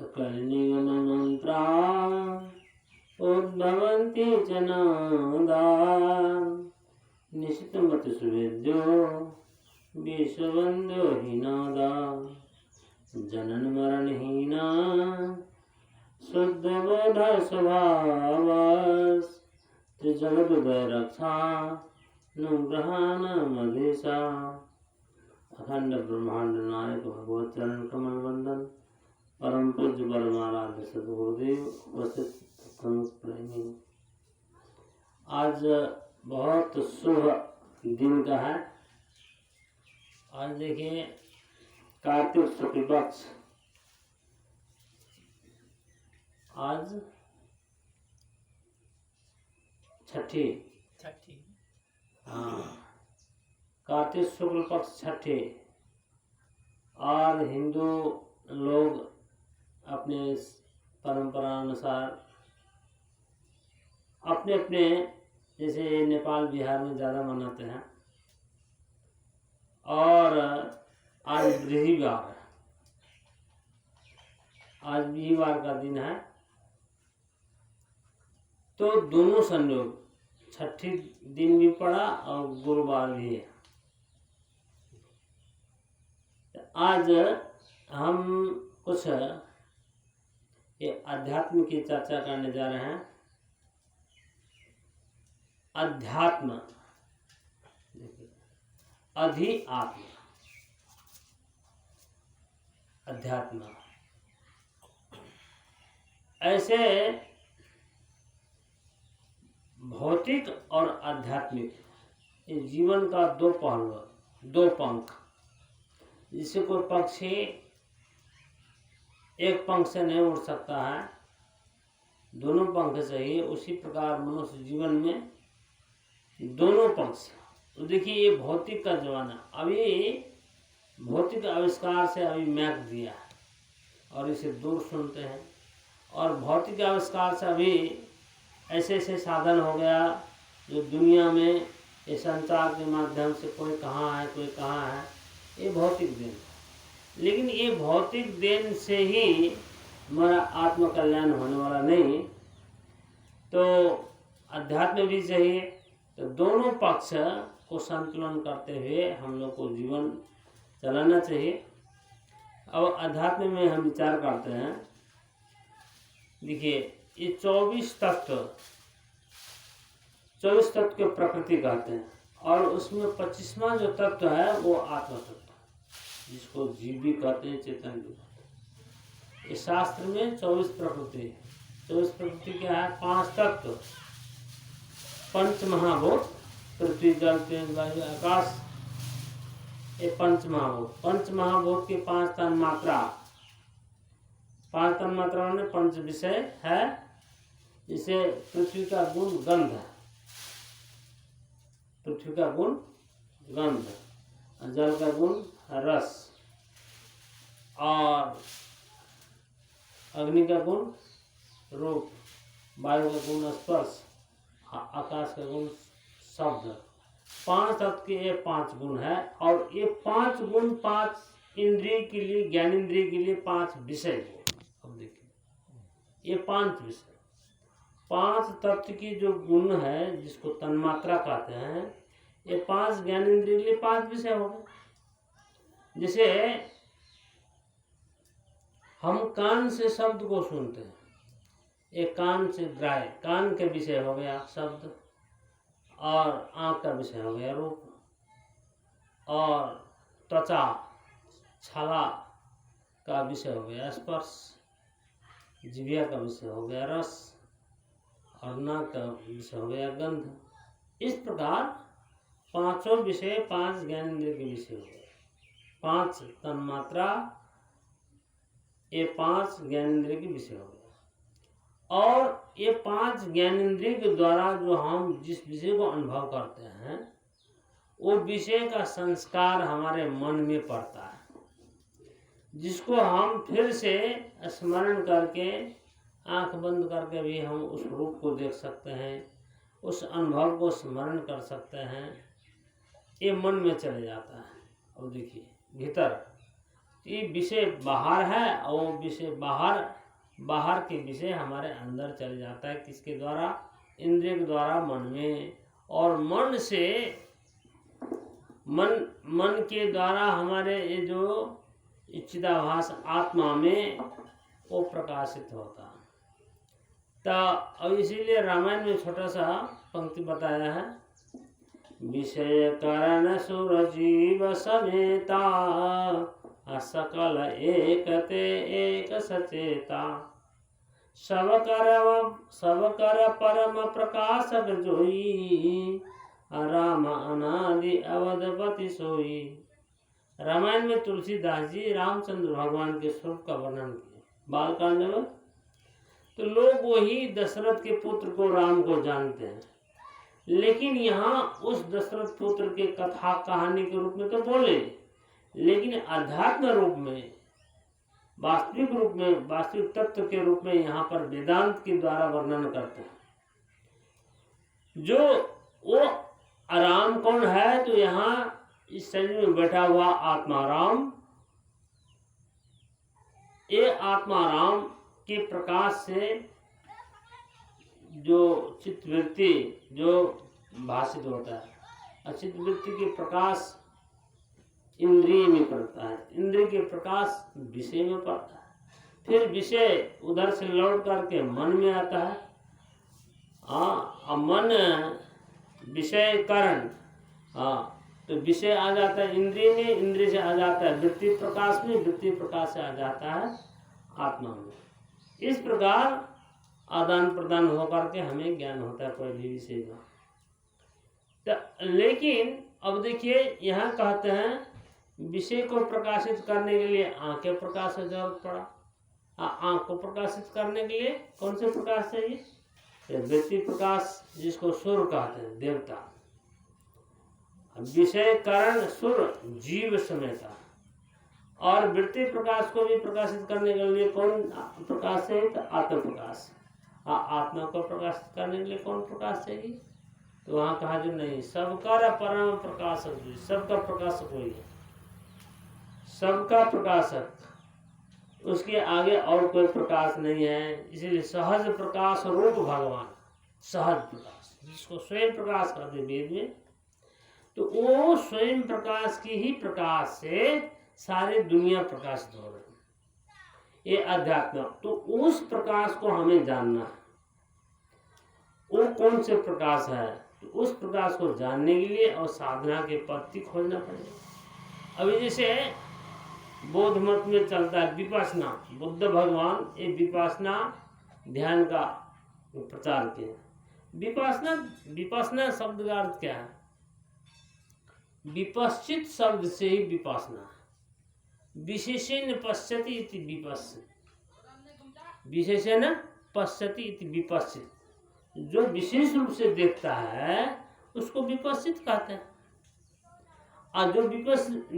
सकलनिगममन्त्रा उद्भवन्ति च नादा निशितमतिसुवेद्यो विश्ववन्द्यो हि नादा जननमरणहीना शुद्धबोध स्वभावस् त्रिजगदुदयरक्षा नुग्रहाणामधीशा अखंड ब्रह्मांड नायक भगवत चरण कमल वंदन परम पूज्य परमाराध्य सद्गुरुदेव उपस्थित प्रमुख प्रेमी। आज बहुत शुभ दिन का है। आज देखिए कार्तिक शुक्ल पक्ष, आज छठी हाँ, कार्तिक शुक्ल पक्ष छठी। और हिंदू लोग अपने परंपरा अनुसार अपने अपने, जैसे नेपाल बिहार में ज़्यादा मनाते हैं। और आज बृहस्पतिवार है, आज बृहस्पतिवार का दिन है। तो दोनों संयोग, छठी दिन भी पड़ा और गुरुवार भी है। आज हम कुछ ये अध्यात्म की चर्चा करने जा रहे हैं। अध्यात्म, अधिआत्म, अध्यात्म, ऐसे भौतिक और आध्यात्मिक इस जीवन का दो पहलू, दो पंख। जिससे कोई पक्षी एक पंख से नहीं उड़ सकता है, दोनों पंख से ही। उसी प्रकार मनुष्य जीवन में दोनों पंख से। तो देखिए ये भौतिक का जमाना, अभी भौतिक आविष्कार से अभी मैक दिया है और इसे दूर सुनते हैं। और भौतिक आविष्कार से अभी ऐसे ऐसे साधन हो गया जो दुनिया में ये संचार के माध्यम से कोई कहाँ है कोई कहाँ है, ये भौतिक देन। लेकिन ये भौतिक देन से ही हमारा आत्म कल्याण होने वाला नहीं। तो अध्यात्म भी चाहिए। तो दोनों पक्ष को संतुलन करते हुए हम लोग को जीवन चलाना चाहिए। अब अध्यात्म में हम विचार करते हैं। देखिए ये 24 तत्व के प्रकृति कहते हैं। और उसमें 25वां जो तत्व है वो आत्म तत्व, जिसको जीव भी कहते हैं, चेतन भी कहते हैं। इस शास्त्र में 24 प्रकृति है। 24 प्रकृति क्या है? 5 तत्व, पंच महाभूत, पृथ्वी जल तेज वायु आकाश, ये पंच महाभूत। पंच महाभूत के 5 तन्मात्रा, 5 तन्मात्रा में 5 विषय है। जिसे पृथ्वी का गुण गंध है, पृथ्वी का गुण गंध, जल का गुण रस, और अग्नि का गुण रूप, वायु का गुण स्पर्श, आकाश का गुण शब्द। 5 तत्व के ये 5 गुण है। और ये 5 गुण 5 इंद्रिय के लिए, ज्ञानेन्द्रिय के लिए 5 विषय। अब देखिए ये 5 विषय, 5 तत्व की जो गुण है जिसको तन्मात्रा कहते हैं, ये 5 ज्ञानेन्द्रिय के लिए 5 विषय हो गए। जैसे हम कान से शब्द को सुनते हैं, एक कान से ग्राह्य, कान के विषय हो गया शब्द, और आँख का विषय हो गया रूप, और त्वचा छाला का विषय हो गया स्पर्श, जिह्वा का विषय हो गया रस, और नाक का विषय हो गया गंध। इस प्रकार 5 विषय 5 ज्ञानेन्द्रिय के विषय हो गए। 5 तन्मात्रा, ये 5 ज्ञानेन्द्रिय के विषय हो गया। और ये 5 ज्ञानेन्द्रिय के द्वारा जो हम जिस विषय को अनुभव करते हैं, वो विषय का संस्कार हमारे मन में पड़ता है, जिसको हम फिर से स्मरण करके, आंख बंद करके भी हम उस रूप को देख सकते हैं, उस अनुभव को स्मरण कर सकते हैं। ये मन में चले जाता है। और देखिए भीतर ये विषय बाहर है और वो विषय बाहर के विषय हमारे अंदर चले जाता है। किसके द्वारा? इंद्रिय के द्वारा, मन में। और मन से मन के द्वारा हमारे ये जो चिदाभास आत्मा में वो प्रकाशित होता है। तो अब इसीलिए रामायण में छोटा सा पंक्ति बताया है, विषय करण सुर जीव समेता सकल एकते एक सचेता सब कर परम प्रकाशक जोई राम अनादि अवधपति सोई। रामायण में तुलसीदास जी रामचंद्र भगवान के स्वरूप का वर्णन किए बालकांड में। तो लोग वही दशरथ के पुत्र को राम को जानते हैं, लेकिन यहाँ उस दशरथ पुत्र के कथा कहानी के रूप में तो बोले, लेकिन अध्यात्म रूप में, वास्तविक रूप में, वास्तविक तत्व के रूप में यहाँ पर वेदांत के द्वारा वर्णन करते हैं। जो वो राम कौन है? तो यहाँ इस शरीर में बैठा हुआ आत्मा राम, ये आत्मा राम के प्रकाश से जो चित्तवृत्ति जो भाषित होता है, अचित्तवृत्ति के प्रकाश इंद्रिय में पड़ता है, इंद्रिय के प्रकाश विषय में पड़ता है, फिर विषय उधर से लौट करके मन में आता है। मन विषय कारण, तो विषय आ जाता है इंद्रिय में, इंद्रिय से आ जाता है वृत्ति प्रकाश में, वृत्ति प्रकाश से आ जाता है आत्मा में। इस प्रकार आदान प्रदान होकर के हमें ज्ञान होता है कोई भी विषय का। तो लेकिन अब देखिए यहाँ कहते हैं विषय को प्रकाशित करने के लिए आँख के प्रकाश की जरूरत पड़ा। आँख को प्रकाशित करने के लिए कौन से प्रकाश चाहिए? वृत्ति प्रकाश, जिसको सुर कहते हैं, देवता। विषय कारण सुर जीव समेता। और वृत्ति प्रकाश को भी प्रकाशित करने के लिए कौन प्रकाश चाहिए? तो आत्म प्रकाश। आत्मा को प्रकाशित करने के लिए कौन प्रकाश चाहिए? तो वहाँ कहा जो नहीं, सबका परम प्रकाशक, सबका प्रकाशक वही है, सबका प्रकाशक, उसके आगे और कोई प्रकाश नहीं है। इसीलिए सहज प्रकाश रूप भगवान, सहज प्रकाश, जिसको स्वयं प्रकाश कहते वेद में। तो वो स्वयं प्रकाश की ही प्रकाश से सारी दुनिया प्रकाशित हो रही है, ये अध्यात्म। तो उस प्रकाश को हमें जानना है, वो कौन से प्रकाश है। तो उस प्रकाश को जानने के लिए और साधना के पद्धति खोजना पड़ेगा। अभी जैसे बौद्ध मत में चलता है विपश्यना, बुद्ध भगवान ये विपश्यना ध्यान का प्रचार किया। विपश्यना शब्द का अर्थ क्या है? विपश्चित शब्द से ही विपश्यना, विशेषेण पश्यति इति विपश्चित, विशेषेण पश्यति इति विपश्चित। जो विशेष रूप से देखता है उसको विपश्चित कहते हैं। और जो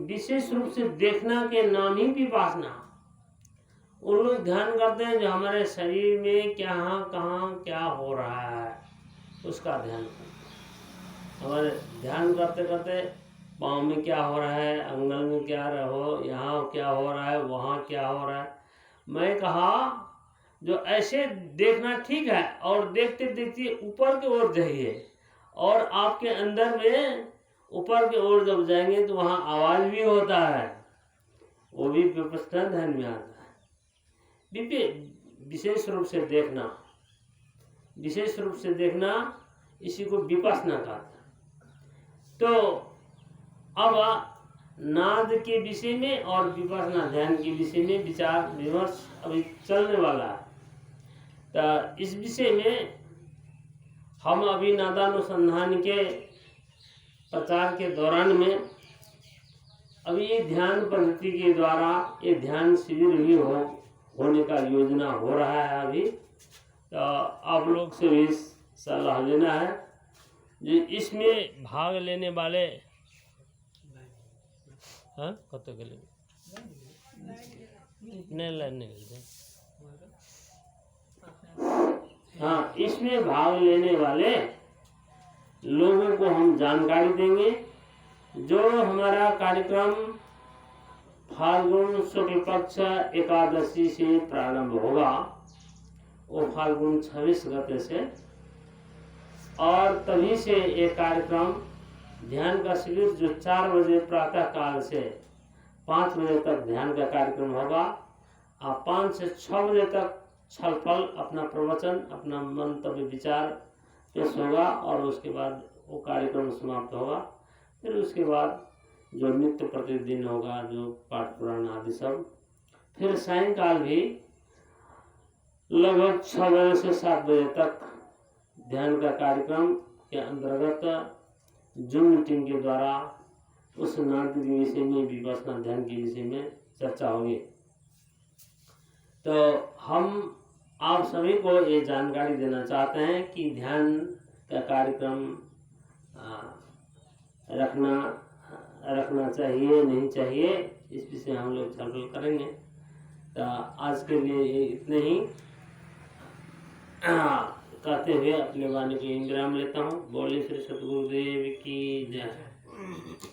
विशेष रूप से देखना के नाम ही विपश्यना। उन लोग ध्यान करते हैं जो हमारे शरीर में क्या कहाँ क्या हो रहा है उसका ध्यान करते हैं। हमारे ध्यान करते करते पाँव में क्या हो रहा है, अंगल में क्या रहो, यहाँ क्या हो रहा है, वहाँ क्या हो रहा है। मैं कहा जो ऐसे देखना ठीक है, और देखते देखते ऊपर की ओर जाइए, और आपके अंदर में ऊपर की ओर जब जाएंगे तो वहाँ आवाज भी होता है, वो भी विपश्यना ध्यान में आता है। विशेष रूप से देखना, विशेष रूप से देखना, इसी को विपश्यना कहते हैं। तो अब नाद के विषय में और विपश्यना ध्यान के विषय में विचार विमर्श अभी चलने वाला है। तो इस विषय में हम अभी नादानुसंधान के प्रचार के दौरान में अभी ये ध्यान पद्धति के द्वारा ये ध्यान शिविर भी होने का योजना हो रहा है अभी। तो आप लोग से भी सलाह लेना है जो इसमें भाग लेने वाले कत के लिए इसमें भाग लेने वाले लोगों को हम जानकारी देंगे। जो हमारा कार्यक्रम फाल्गुन शुक्ल पक्ष एकादशी से प्रारंभ होगा, वो फाल्गुन 26 गते से, और तभी से एक कार्यक्रम ध्यान का शिविर जो 4 बजे प्रातः काल से 5 बजे तक ध्यान का कार्यक्रम होगा, और 5 से 6 बजे तक छल फल अपना प्रवचन, अपना मंतव्य विचार पेश होगा, और उसके बाद वो कार्यक्रम समाप्त होगा। फिर उसके बाद जो नित्य प्रतिदिन होगा, जो पाठ पुराण आदि सब, फिर सायंकाल भी लगभग 6 बजे से 7 बजे तक ध्यान का कार्यक्रम के अंतर्गत जूम मीटिंग के द्वारा उस नाट्य के विषय में, विपස්සना ध्यान के विषय में चर्चा होगी। तो हम आप सभी को ये जानकारी देना चाहते हैं कि ध्यान का कार्यक्रम रखना चाहिए नहीं चाहिए, इस विषय हम लोग चर्चा करेंगे। तो आज के लिए ये इतने ही कहते हुए अपने वाणी को विराम लेता हूँ। बोले श्री सतगुरुदेव की जय।